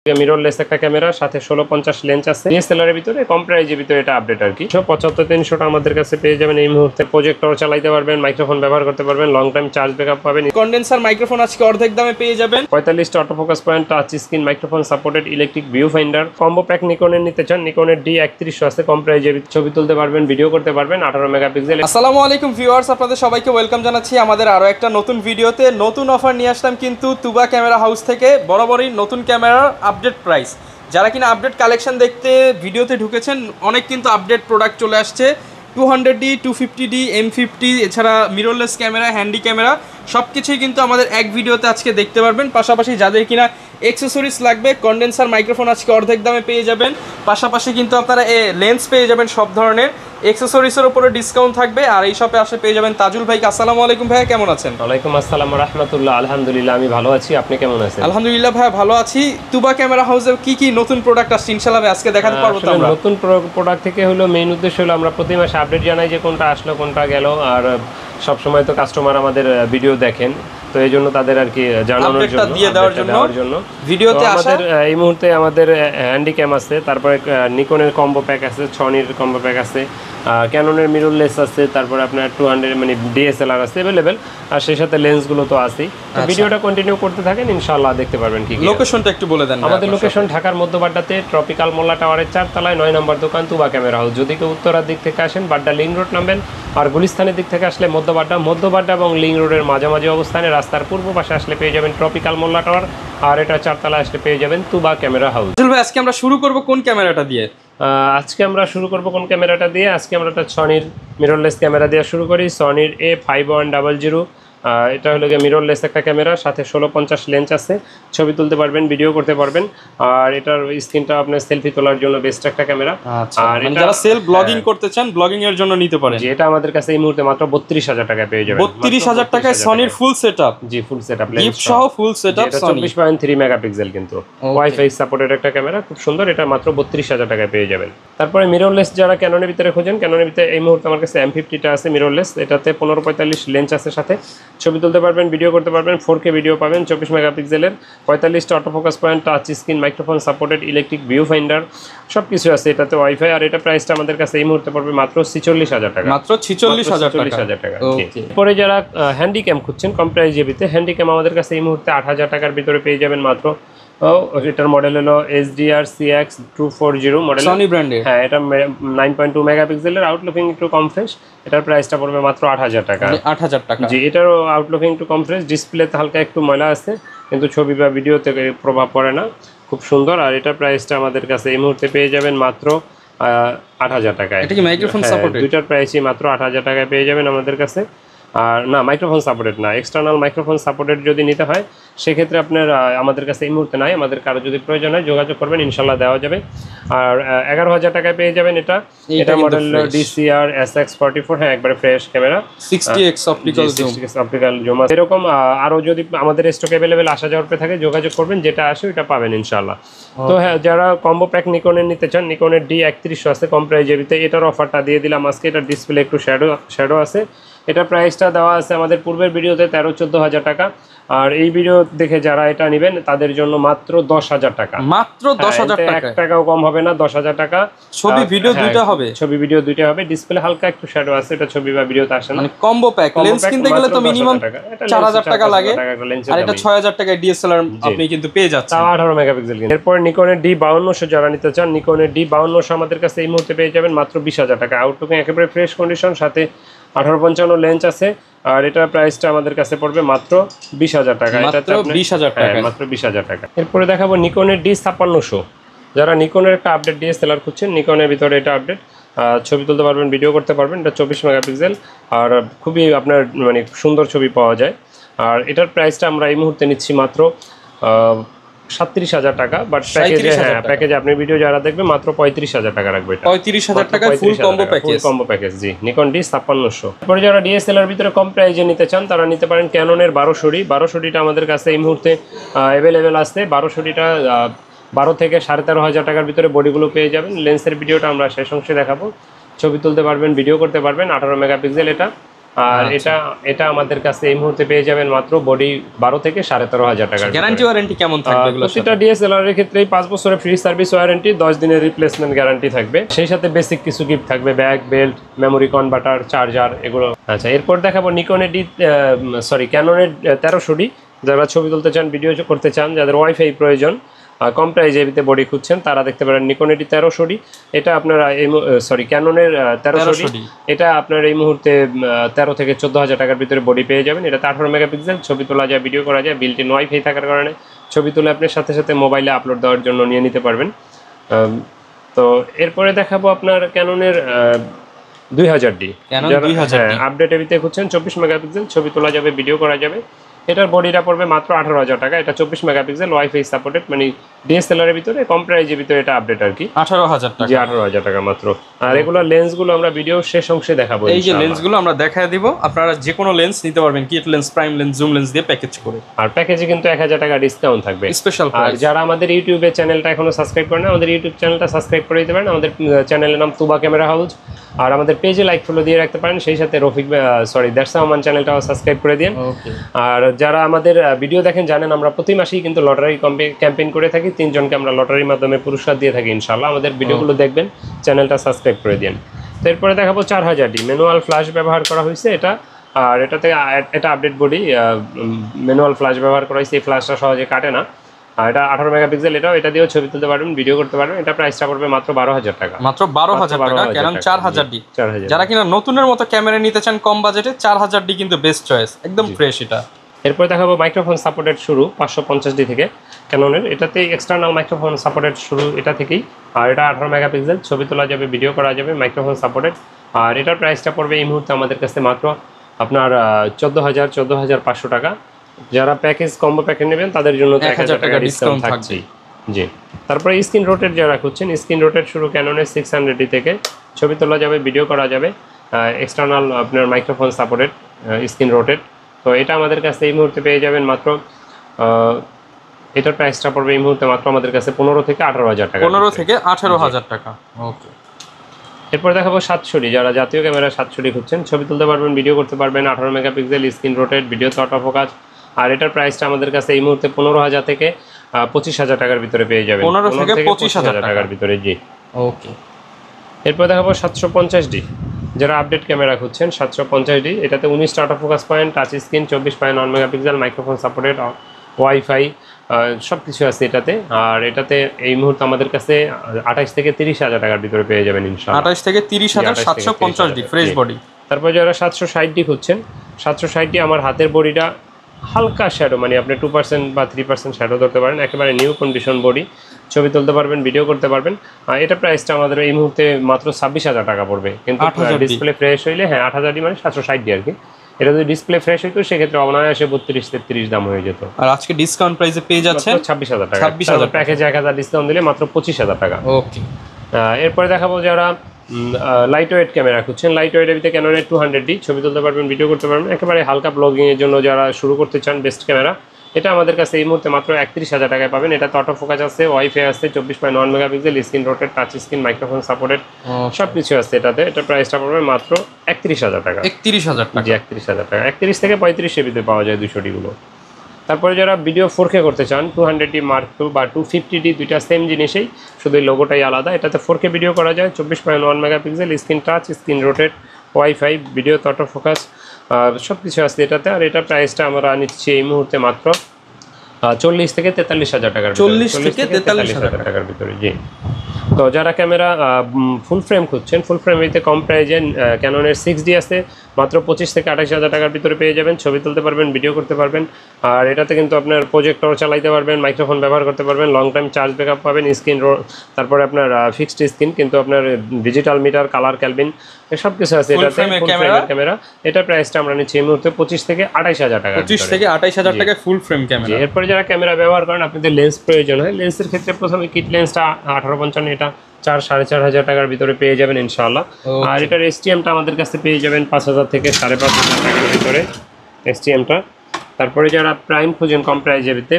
Mirrorless একটা camera সাথে 1650 lens আছে ডিএসএলআর এর ভিতরে কম প্রাইজের ভিতরে এটা আপডেট আর কি 75-300 আমাদের কাছে পেয়ে যাবেন এই মুহূর্তে প্রজেক্টর চালাতে পারবেন মাইক্রোফোন ব্যবহার করতে পারবেন লং টাইম চার্জ ব্যাকআপ পাবেন কন্ডেন্সার মাইক্রোফোন আজকে অর্ধেক দামে পেয়ে যাবেন 45 টা auto focus point touch screen microphone supported electric view finder combo pack নিকনের নিতে চান নিকনের D3100 আছে কম প্রাইজের ছবি তুলতে পারবেন ভিডিও করতে পারবেন 18 মেগাপিক্সেল। আসসালামু আলাইকুম ভিউয়ার্স, আপনাদের সবাইকে ওয়েলকাম জানাচ্ছি আমাদের আরো একটা নতুন ভিডিওতে। নতুন অফার নিয়ে আসলাম কিন্তু তুবা ক্যামেরা হাউস থেকে বরাবরই নতুন ক্যামেরার আপডেট প্রাইস। যারা কিনা আপডেট কালেকশন দেখতে ভিডিওতে ঢুকেছেন অনেক কিন্তু আপডেট প্রোডাক্ট চলে আসছে 200D 250D M50 এছাড়া মিররলেস ক্যামেরা হ্যান্ডি ক্যামেরা সব কিছুই কিন্তু আমাদের এক ভিডিওতে আজকে দেখতে পারবেন। পাশাপাশি যাদের কিনা অ্যাক্সেসরিজ লাগবে কন্ডেন্সার মাইক্রোফোন আজকে অর্ধেক দামে পেয়ে যাবেন। পাশাপাশি কিন্তু আপনারা লেন্স পেয়ে যাবেন সব ধরনের অ্যাক্সেসরিজের উপরে ডিসকাউন্ট থাকবে। আর এই শপে আসে পেয়ে যাবেন তাজুল ভাইকে। আসসালামু আলাইকুম ভাইয়া, কেমন আছেন? ওয়ালাইকুম আসসালাম রাহমাতুল্লাহ। আলহামদুলিল্লাহ আমি ভালো আছি, আপনি কেমন আছেন? আলহামদুলিল্লাহ ভাইয়া ভালো আছি। তুবা ক্যামেরা হাউসে কি নতুন প্রোডাক্ট আসছে ইনশাআল্লাহ আজকে দেখাতে পারবো তো আমরা। নতুন প্রোডাক্ট থেকে হলো মেইন উদ্দেশ্য হলো আমরা প্রতি মাসে আপডেট জানাই যে কোনটা আসলো কোনটা গেল। আর সব সময় তো কাস্টমার আমাদের ভিডিও দেখেন, তো এই জন্য তাদের আর কি জানানোর জন্য দিয়ে দেওয়ার জন্য ভিডিওতে আমাদের এই মুহূর্তে আমাদের হ্যান্ডি ক্যাম আছে, তারপরে নিকনের কম্বো প্যাক আছে, সনির কম্বো প্যাক আছে, ক্যাননের মিররলেস আছে, তারপরে আপনার 200 মানে ডিএসএলআর আছে अवेलेबल। আর সেই সাথে লেন্সগুলো তো আছেই। তো ভিডিওটা কন্টিনিউ করতে থাকেন, ইনশাআল্লাহ দেখতে পারবেন। কি লোকেশনটা একটু বলে দেন। আমাদের লোকেশন ঢাকার মধ্যবাড্ডাতে ট্রপিক্যাল মোল্লা টাওয়ারের 4 তলায় 9 নম্বর দোকান তুবা ক্যামেরা হাউস। যদি কেউ উত্তরার দিক থেকে আসেন বাড্ডা লিং রোড নামবেন, আর গুলিস্তানের দিক থেকে আসলে মধ্যবাড্ডা এবং লিং রোডের মাঝামাঝি অবস্থানে রাস্তার পূর্ব পাশে আসলে পেয়ে যাবেন ট্রপিক্যাল মোল্লা টাওয়ার, আর এটা 4 তলায় আসলে পেয়ে যাবেন তুবা ক্যামেরা হাউস। ভাই আজকে আমরা শুরু করব কোন ক্যামেরাটা দিয়ে? আজকে আমরা শুরু করব কোন ক্যামেরাটা দিয়ে? আজকে আমরা একটা সনির মিররলেস ক্যামেরা দিয়ে শুরু করি। সনির A5100 এটা হলো গিয়ে মিররলেস একটা ক্যামেরা, সাথে 1650 লেন্স আছে, ছবি তুলতে পারবেন ভিডিও করতে পারবেন। আর এটার স্ক্রিনটা আপনার সেলফি তোলার জন্য বেস্ট একটা ক্যামেরা। আর যারা সেলফ ব্লগিং করতে চান ব্লগিং এর জন্য নিতে পারেন। এটা আমাদের কাছে এই মুহূর্তে মাত্র 32000 টাকায় পেয়ে যাবেন। 32000 টাকায় সনির ফুল সেটআপ। জি ফুল সেটআপ লেন্স সহ ফুল সেটআপ সনি 24.3 মেগাপিক্সেল কিন্তু ওয়াইফাই সাপোর্টেড একটা ক্যামেরা, খুব সুন্দর। এটা মাত্র 32000 টাকায় পেয়ে যাবেন। তারপরে মিররলেস যারা ক্যাননের ভিতরে খোঁজেন, ক্যাননের ভিতরে এই মুহূর্তে আমার কাছে M50 টা আছে মিররলেস। এটাতে 1545 লেন্স আছে, সাথে ছবি তুলতে পারবেন ভিডিও করতে পারবেন। 4K ভিডিও পাবেন 24 মেগাপিক্সেলের, 45 টা auto focus point touch screen microphone supported electric view finder সব কিছু আছে এটাতে ওয়াইফাই। আর এটা প্রাইসটা আমাদের কাছে এই মুহূর্তে পড়বে মাত্র 46000 টাকা। মাত্র 46000 টাকা। পরে যারা হ্যান্ডি ক্যাম খুঁজছেন কম প্রাইজের ভিতরে, হ্যান্ডি ক্যাম আমাদের কাছে এই মুহূর্তে 8000 টাকার ভিতরে পেয়ে যাবেন মাত্র। এটার মডেল হলো SDR CX240 মডেল, সনি ব্র্যান্ডের। হ্যাঁ এটা 9.2 মেগাপিক্সেলের, আউটলুকিং একটু কম ফ্রেশ। এটার প্রাইসটা পড়বে মাত্র 8000 টাকা। 8000 টাকা জি, এটারও আউটলুকিং একটু কম ফ্রেশ, ডিসপ্লেতে হালকা একটু ময়লা আছে কিন্তু ছবি বা ভিডিওতে প্রভাব পড়ে না, খুব সুন্দর। আর এটার প্রাইসটা আমাদের কাছে এই মুহূর্তে পেয়ে যাবেন মাত্র 8000 টাকায়। এটা কি মাইক্রোফোন সাপোর্টেড? দুইটার প্রাইসই মাত্র 8000 টাকায় পেয়ে যাবেন আমাদের কাছে। আর না, মাইক্রোফোন সাপোর্টেড না, এক্সটার্নাল মাইক্রোফোন সাপোর্টেড যদি নিতে হয় সেক্ষেত্রে আপনার আমাদের কাছে এই মুহূর্তে নাই। আমাদের কারো যদি প্রয়োজন হয় যোগাযোগ করবেন, ইনশাল্লাহ দেওয়া যাবে। আর 11000 টাকায় পেয়ে যাবেন এটা মডেল DCR SX44। হ্যাঁ একবারে fresh camera, 60x optical zoom. এরকম আরও যদি আমাদের স্টক অ্যাভেলেবেল আসা যাওয়ার পরে থাকে যোগাযোগ করবেন, যেটা আসে ওটা পাবেন ইনশাল্লাহ। তো হ্যাঁ, যারা কম্বো প্যাক নিকনের নিতে চান, নিকনের D3100 আছে কম প্রাইজের ভিতরে, এটার অফারটা দিয়ে দিলাম আজকে। এটার ডিসপ্লে একটু শ্যাডো আছে। এটা প্রাইসটা দেওয়া আছে আমাদের পূর্বের ভিডিওতে 13-14 টাকা। আর এই ভিডিও দেখে যারা এটা নেবেন তাদের জন্য মাত্র 10000 টাকা। মাত্র 10000 টাকা, 1 টাকাও কম হবে না, 10000 টাকা। ছবি ভিডিও দুইটা হবে, ছবি ভিডিও দুইটা হবে। ডিসপ্লে হালকা একটু শ্যাডো আছে, এটা ছবি বা ভিডিওতে আসে না। মানে কম্বো প্যাক লেন্স কিনতে গেলে তো মিনিমাম 4000 টাকা লাগে, আর এটা 6000 টাকায় ডিএসএলআর আপনি কিন্তু পেয়ে যাচ্ছেন, 18 মেগাপিক্সেল। এরপর নিকনের D5200 যারা নিতে চান, নিকনের D5200 আমাদের কাছে এই মুহূর্তে পেয়ে যাবেন মাত্র 20000 টাকা। আউটলুকিং একেবারে ফ্রেশ কন্ডিশন, সাথে 1855 লেন্স আছে। আর এটার প্রাইসটা আমাদের কাছে পড়বে মাত্র 20000 টাকা। এটা 20000 টাকা, মাত্র 20000 টাকা। এরপরে দেখাবো নিকনের D5600। যারা নিকনের একটা আপডেট ডিএসএলআর খুঁজছেন, নিকনের ভিতরে এটা আপডেট, ছবি তুলতে পারবেন ভিডিও করতে পারবেন। এটা 24 মেগাপিক্সেল আর খুবই আপনার মানে সুন্দর ছবি পাওয়া যায়। আর এটার প্রাইসটা আমরা এই মুহূর্তে নিচ্ছি মাত্র 37000 টাকা। বাট প্যাকেজে আপনি ভিডিও যারা দেখবে মাত্র 35000 টাকা রাখবে। এটা 35000 টাকা ফুল কম্বো প্যাকেজ। জি, নিকন D5600। তারপরে যারা ডিএসএলআর ভিতরে কম প্রাইজে নিতে চান তারা নিতে পারেন ক্যাননের 1200D আমাদের কাছে এই মুহূর্তে অ্যাভেলেবেল আছে। 1200Dটা 12 থেকে 13500 টাকার ভিতরে বডিগুলো পেয়ে যাবেন। লেন্সের ভিডিওটা আমরা শেষ অংশে দেখাবো। ছবি তুলতে পারবেন ভিডিও করতে পারবেন, 18 মেগাপিক্সেল এটা। আর এটা আমাদের কাছে এই মুহূর্তে পেয়ে যাবেন মাত্র বডি 12 থেকে 13.5 টাকা। গ্যারান্টি ওয়ারেন্টি কেমন থাকবে এগুলো? প্রতিটা ডিএসএলআর এর ক্ষেত্রেই 5 বছরের ফ্রি সার্ভিস ওয়ারেন্টি, 10 দিনের রিপ্লেসমেন্ট গ্যারান্টি থাকবে। সেই সাথে বেসিক কিছু গিফট থাকবে, bag, belt, memory converter, charger এগুলো। আচ্ছা, এরপর দেখাবো নিকনের ক্যাননের 1300D। যারা ছবি তুলতে চান, ভিডিও করতে চান, যাদের ওয়াইফাই প্রয়োজন, কম প্রাইজে বডি খুঁজছেন, তারা দেখতে পারেন নিকন এডি 1300D। এটা আপনারা ক্যাননের 1300D, এটা আপনার এই মুহূর্তে 13 থেকে 14,000 টাকার ভিতরে বডি পেয়ে যাবেন। এটাতে 18 মেগাপিক্সেল, ছবি তোলা যায়, ভিডিও করা যায়, বিল্ট ইন ওয়াইফাই থাকার কারণে ছবি তুলে আপনি সাথে সাথে মোবাইলে আপলোড দেওয়ার জন্য নিয়ে নিতে পারবেন। তো এরপরে দেখাবো আপনার ক্যাননের 2000D। আপডেট এবিতে খুঁজছেন, 24 মেগাপিক্সেল, ছবি তোলা যাবে, ভিডিও করা যাবে। এটার বডিটা পড়বে মাত্র 18,000 টাকা। এটা 24 মেগাপিক্সেল, ওয়াইফাই সাপোর্টেড, মানে ডিএসএলআর এর ভিতরে কম প্রাইজের ভিতরে এটা আপডেট আর কি। 18,000 টাকা। জি, 18,000 টাকা মাত্র। আর এগুলো লেন্সগুলো আমরা ভিডিও শেষ অংশে দেখাবো। এই যে লেন্সগুলো আমরা দেখায় দিব, আপনারা যে কোনো লেন্স নিতে পারবেন, kit lens, prime lens, zoom lens দিয়ে প্যাকেজ করে। আর প্যাকেজে কিন্তু 1000 টাকা ডিসকাউন্ট থাকবে স্পেশাল প্রাইস। আর যারা আমাদের ইউটিউবে চ্যানেলটা এখনো সাবস্ক্রাইব করেন, আমাদের ইউটিউব চ্যানেলটা সাবস্ক্রাইব করে দিতে পারেন। আমাদের চ্যানেলের নাম তুবা ক্যামেরা হাউস। আর আমাদের পেজে লাইক ফলো দিয়ে রাখতে পারেন। সেই সাথে দ্যাটস আমান চ্যানেলটাও সাবস্ক্রাইব করে দিন। আর যারা আমাদের ভিডিও দেখেন জানেন আমরা প্রতি মাসেই কিন্তু লটারি ক্যাম্পেইন করে থাকি। 3 জনকে আমরা লটারির মাধ্যমে পুরস্কার দিয়ে থাকি ইনশাআল্লাহ। আমাদের ভিডিওগুলো দেখবেন, চ্যানেলটা সাবস্ক্রাইব করে দিন। তো এরপরে দেখাবো 4000D ম্যানুয়াল ফ্ল্যাশ ব্যবহার করা হয়েছে এটা। আর এটা আপডেট বডি, ম্যানুয়াল ফ্ল্যাশ ব্যবহার করা হয়েছে। এই ফ্ল্যাশটা সহজে কাটে না। আর এটা 18 মেগাপিক্সেল, এটা দিয়েও ছবি তুলতে পারবেন, ভিডিও করতে পারবেন। এটা প্রাইসটা পড়বে মাত্র 12,000 টাকা। মাত্র 12,000 টাকা, ক্যানন 4000D। যারা কিনা নতুনের মতো ক্যামেরা নিতে চান কম বাজেটে, 4000D কিন্তু বেস্ট চয়েস, একদম ফ্রেশ এটা। এরপর দেখাবো মাইক্রোফোন সাপোর্টেড শুরু 550D থেকে ক্যাননের। এটাতে এক্সটার্নাল মাইক্রোফোন সাপোর্টেড শুরু এটা থেকেই। আর এটা 18 মেগাপিক্সেল, ছবি তোলা যাবে, ভিডিও করা যাবে, মাইক্রোফোন সাপোর্টেড। আর এটার প্রাইসটা পড়বে এই মুহূর্তে আমাদের কাছে মাত্র আপনার 14,500 টাকা। যারা প্যাকেজ কম্বো প্যাকেজ নেবেন তাদের জন্য 1000 টাকা ডিসকাউন্ট থাকছে। জি, তারপরে স্ক্রিন রোটেট যারা খুঁজছেন, স্ক্রিন রোটেট শুরু ক্যাননের 600D থেকে, ছবি তোলা যাবে, ভিডিও করা যাবে, এক্সটার্নাল আপনার মাইক্রোফোন সাপোর্টেড স্ক্রিন রোটেট। তো এটা আমাদের কাছে এই মুহূর্তে পেয়ে যাবেন মাত্র, এটার প্রাইসটা পড়বে এই মুহূর্তে মাত্র আমাদের কাছে 15 থেকে 18,000 টাকা। 15 থেকে 18,000 টাকা। ওকে। এরপর দেখাবো 700D। যারা জাতীয় ক্যামেরা 700D খুঁজছেন, ছবি তুলতে পারবেন, ভিডিও করতে পারবেন, 18 মেগাপিক্সেল, স্ক্রিন রোটেট, ভিডিওতে অটো ফোকাস। আর এটার প্রাইসটা আমাদের কাছে এই মুহূর্তে 15,000 থেকে 25,000 টাকার ভিতরে পেয়ে যাবেন। 15 থেকে 25,000 টাকার ভিতরে। জি, ওকে। এরপর দেখাবো 750D। যারা আপডেট ক্যামেরা খুঁজছেন, 750D, এটাতে 19টা auto focus point, touch screen, 24.9 megapixel, microphone supported, wifi সব কিছু আছে এটাতে। আর এটাতে এই মুহূর্তে আমাদের কাছে 28 থেকে 30,000 টাকার ভিতরে পেয়ে যাবেন ইনশাআল্লাহ। 28 থেকে 30,000 750D ফ্রেশ বডি। তারপর যারা 760D খুঁজছেন, 760D আমার হাতের বডিটা হালকা শ্যাডো, মানে আপনি 2% বা 3% শ্যাডো ধরতে পারেন, একেবারে নিউ কন্ডিশন বডি, ছবি তুলতে পারবেন, ভিডিও করতে পারবেন। এটা প্রাইসটা আমাদের এই মুহূর্তে মাত্র 26,000 টাকা পড়বে। কিন্তু ডিসপ্লে ফ্রেশ হইলে, হ্যাঁ 8,000D মানে 760D আর কি। এটা যদি ডিসপ্লে ফ্রেশ হইতো সেক্ষেত্রে অনায়াসে 32-33 দাম হয়ে যেত। আর আজকে ডিসকাউন্ট প্রাইসে পেয়ে যাচ্ছেন 26,000 টাকা। 26,000 প্যাকেজে 1000 ডিসকাউন্ট দিলে মাত্র 25,000 টাকা। ওকে। এরপরে দেখাবো যারা লাইট ওয়েট ক্যামেরা খুঁজছেন, লাইট ওয়েটের ভিতরে ক্যাননের 200D, ছবি তুলতে পারবেন, ভিডিও করতে পারবেন, একেবারে হালকা ব্লগিংয়ের জন্য যারা শুরু করতে চান, বেস্ট ক্যামেরা। এটা আমাদের কাছে এই মুহূর্তে মাত্র 31,000 টাকায় পাবেন। এটাতে অটো ফোকাস আছে, ওয়াইফাই আছে, 24.9 megapixel, screen rotate, touch screen, microphone supported, সব কিছু আছে এটাতে। এটা প্রাইসটা পড়বে মাত্র 31,000 টাকা। 31,000 টাকা। জি, 31,000 টাকা। 31 থেকে 35 এর ভিতরে পাওয়া যায় 200D গুলো। তারপরে যারা ভিডিও 4K করতে চান, 200D Mark II বা 250D, দুইটা সেম জিনিসেই, শুধু লোগোটাই আলাদা। এটাতে 4K ভিডিও করা যায়, 24.1 megapixel, screen touch, screen rotate, wifi, video auto focus, সব কিছু আছে এটাতে। আর এটা প্রাইসটা আমরা নিচ্ছি এই মুহূর্তে মাত্র 40 থেকে 43,000 টাকার। 40 থেকে 43,000 টাকার ভিতরে। জি, তো যারা ক্যামেরা ফুল ফ্রেম খুঁজছেন, ফুল ফ্রেম এতে কম প্রাইজে ক্যাননের 6D আছে, মাত্র 25 থেকে 28,000 টাকার ভিতরে পেয়ে যাবেন। ছবি তুলতে পারবেন, ভিডিও করতে পারবেন। আর এটাতে কিন্তু আপনার প্রজেক্টর চালাইতে পারবেন, মাইক্রোফোন ব্যবহার করতে পারবেন, লং টাইম চার্জ ব্যাকআপ পাবেন, স্ক্রিন তারপরে আপনার ফিক্সড স্ক্রিন, কিন্তু আপনার ডিজিটাল মিটার, কালার, ক্যালভিন, সব কিছু আছে এটাতে। ক্যামেরা এটা প্রাইসটা আমরা নিচ্ছি এই মুহূর্তে 25 থেকে 28,000 টাকা। 25 থেকে 28,000 টাকায় ফুল ফ্রেম ক্যামেরা। এরপরে যারা ক্যামেরা ব্যবহার করেন, আপনাদের লেন্স প্রয়োজন হয়, লেন্সের ক্ষেত্রে প্রথমে কিট লেন্সটা 1855, এটা 4-4.5 টাকার ভিতরে পেয়ে যাবেন ইনশাআল্লাহ। আর এটার এসটিএমটা আমাদের কাছে পেয়ে যাবেন 5,000 থেকে 5,500 টাকার ভিতরে এসটিএমটা। তারপরে যারা প্রাইম খুঁজেন কম প্রাইজের ভিতরে,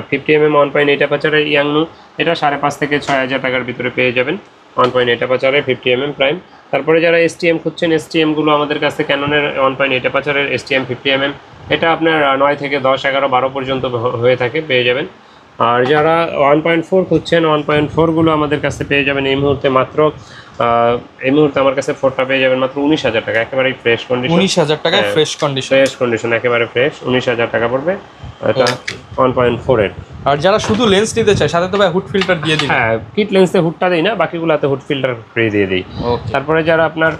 50mm 1.8 অ্যাপারচারের ইয়াংনু, এটা 5,500 থেকে 6,000 টাকার ভিতরে পেয়ে যাবেন। 1.8 অ্যাপারচারের 50mm প্রাইম। তারপরে যারা STM খুঁজছেন, STM গুলো আমাদের কাছে ক্যাননের 1.8 অ্যাপাচারের STM 50mm, এটা আপনার 9 থেকে 10, 11, 12 পর্যন্ত হয়ে থাকে, পেয়ে যাবেন। আর যারা 1.4 খুঁজছেন, 1.4 গুলো আমাদের কাছে পেয়ে যাবেন এই মুহূর্তে মাত্র আমার কাছে 4টা পেয়ে যাবেন মাত্র 19,000 টাকা, একেবারে ফ্রেশ কন্ডিশন। 19,000 টাকায় ফ্রেশ কন্ডিশন, একেবারে ফ্রেশ, 19,000 টাকা পড়বে এটা 1.4 এর। আর যারা শুধু লেন্স নিতে চায় সাথে তো ভাই হুড ফিল্টার দিয়ে দিই। হ্যাঁ, কিট লেন্সে হুডটা দেই না, বাকিগুলোতে হুড ফিল্টার ফ্রি দিয়ে দিই। তারপরে যারা আপনার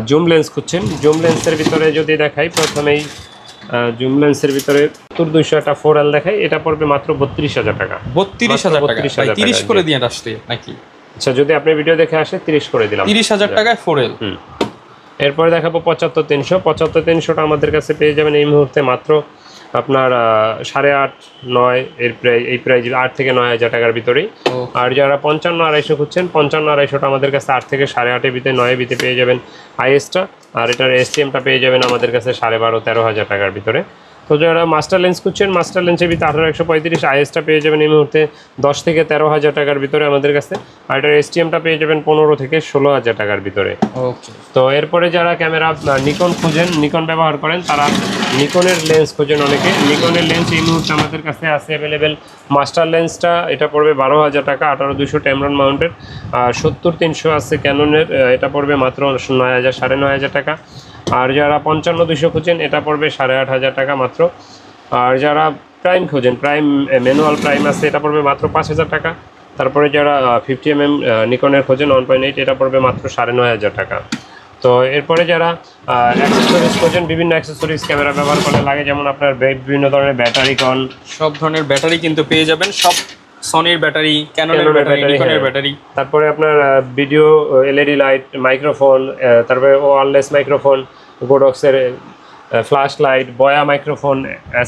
জুম লেন্স খুঁজছেন, জুম লেন্সের ভিতরে যদি দেখাই, প্রথমেই জুম লেন্সের ভিতরে 200 একটা 4L দেখাই, এটা পড়বে মাত্র 32,000 টাকা। 32,000 টাকা, 30 করে দিয়ে আসছে নাকি? আচ্ছা, যদি আপনি ভিডিও দেখে আসে 30 করে দিলাম, 30,000 টাকায় 4L। এরপরে দেখাবো 75-300। 75-300টা আমাদের কাছে পেয়ে যাবেন এই মুহূর্তে মাত্র আপনার 8.5, 9 এর প্রাইস, এই প্রাইস 8 থেকে 9,000 টাকার ভিতরেই। আর যারা 55-250 খুঁজছেন, 55-250টা আমাদের কাছে 8 থেকে 8.5-এর ভিতরে, 9-এর ভিতরে পেয়ে যাবেন IS-টা। আর এটার STM-টা পেয়ে যাবেন আমাদের কাছে 12,500-13,000 টাকার ভিতরে। তো যারা মাস্টার লেন্স খুঁজছেন, মাস্টার লেন্সের ভিতরে 18-135 IS-টা পেয়ে যাবেন এই মুহূর্তে 10 থেকে 13,000 টাকার ভিতরে আমাদের কাছে। আর এটার STM-টা পেয়ে যাবেন 15 থেকে 16,000 টাকার ভিতরে। তো এরপরে যারা ক্যামেরা নিকন খুঁজেন, নিকন ব্যবহার করেন, তারা নিকনের লেন্স খোঁজেন অনেকে। নিকনের লেন্স এই মুহূর্তে আমাদের কাছে আছে অ্যাভেলেবেল। মাস্টার লেন্সটা এটা পড়বে 12,000 টাকা, 18-200 ট্যামরন মাউন্টের। আর 70-300 আছে ক্যাননের, এটা পড়বে মাত্র 9,000, 9,500 টাকা। আর যারা 55-200 খুঁজেন, এটা পড়বে 8,500 টাকা মাত্র। আর যারা প্রাইম খোঁজেন, প্রাইম ম্যানুয়াল প্রাইম আছে, এটা পড়বে মাত্র 5,000 টাকা। তারপরে যারা 50mm নিকনের খোঁজেন 1.8, এটা পড়বে মাত্র 9,500 টাকা। তো এরপরে যারা অ্যাক্সেসরিজ খোঁজেন, বিভিন্ন অ্যাক্সেসরিজ ক্যামেরা ব্যবহার করলে লাগে, যেমন আপনার বিভিন্ন ধরনের ব্যাটারি, সব ধরনের ব্যাটারি কিন্তু পেয়ে যাবেন, সব সনির ব্যাটারি, ক্যাননের ব্যাটারি, নিকনের ব্যাটারি। তারপরে আপনার ভিডিও LED লাইট, মাইক্রোফোন, তারপরে ওয়্যারলেস মাইক্রোফোন, গোডক্সের ফ্ল্যাশ লাইট, বয়া মাইক্রোফোন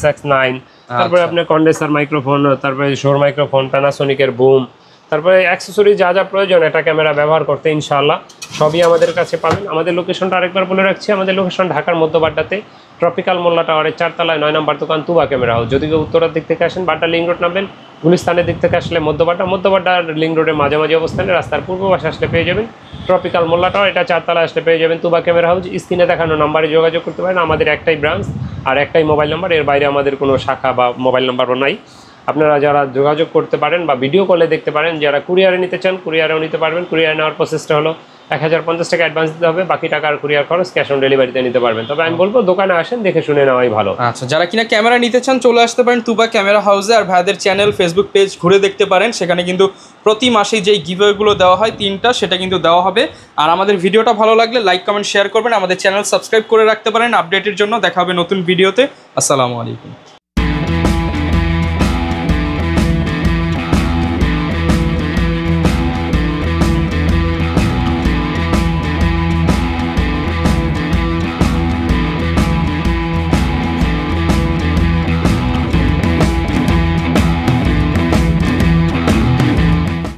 SX9, তারপরে আপনার কন্ডেন্সার মাইক্রোফোন, তারপরে শোর মাইক্রোফোন, প্যানাসোনিকের বুম, তারপরে অ্যাক্সেসরি যা যা প্রয়োজন এটা ক্যামেরা ব্যবহার করতে ইনশাআল্লাহ সবই আমাদের কাছে পাবেন। আমাদের লোকেশনটা আরেকবার বলে রাখছি, আমাদের লোকেশন ঢাকার মধ্যবাড্ডাতে, ট্রপিক্যাল মোল্লা টাওয়ারের 4 তলায় 9 নম্বর দোকান, তুবা ক্যামেরা হাউস। যদি কেউ উত্তরার দিক থেকে আসেন, বাড্ডা লিঙ্ক রোড নামবেন, গুলিস্তানের দিক থেকে আসলে মধ্যবাড্ডার লিঙ্ক রোডের মাঝামাঝি অবস্থানে রাস্তার পূর্ব পাশে আসলে পেয়ে যাবেন ট্রপিক্যাল মোল্লা টাওয়ার, এটা 4 তলায় আসলে পেয়ে যাবেন তুবা ক্যামেরা হাউস। স্ক্রিনে দেখানো নাম্বারে যোগাযোগ করতে পারেন। আমাদের একটাই ব্রাঞ্চ আর একটাই মোবাইল নাম্বার, এর বাইরে আমাদের কোনো শাখা বা মোবাইল নাম্বারও নাই। আপনারা যারা যোগাযোগ করতে পারেন বা ভিডিও কলে দেখতে পারেন, যারা কুরিয়ারে নিতে চান কুরিয়ারেও নিতে পারবেন। কুরিয়ারে নেওয়ার প্রসেসটা হলো 1050 টাকা অ্যাডভান্স দিতে হবে, বাকি টাকার কুরিয়ার খরচ ক্যাশ অন ডেলিভারিতে নিতে পারবেন। তবে আমি বলবো দোকানে আসেন, দেখে শুনে নেওয়াই ভালো। আচ্ছা, যারা কিনা ক্যামেরা নিতে চান চলে আসতে পারেন তুবা ক্যামেরা হাউসে। আর ভাইদের চ্যানেল, ফেসবুক পেজ ঘুরে দেখতে পারেন, সেখানে কিন্তু প্রতি মাসে যেই গিভওয়েগুলো দেওয়া হয় 3টা, সেটা কিন্তু দেওয়া হবে। আর আমাদের ভিডিওটা ভালো লাগলে লাইক, কমেন্ট, শেয়ার করবেন। আমাদের চ্যানেল সাবস্ক্রাইব করে রাখতে পারেন আপডেটের জন্য। দেখা হবে নতুন ভিডিওতে। আসসালামু আলাইকুম।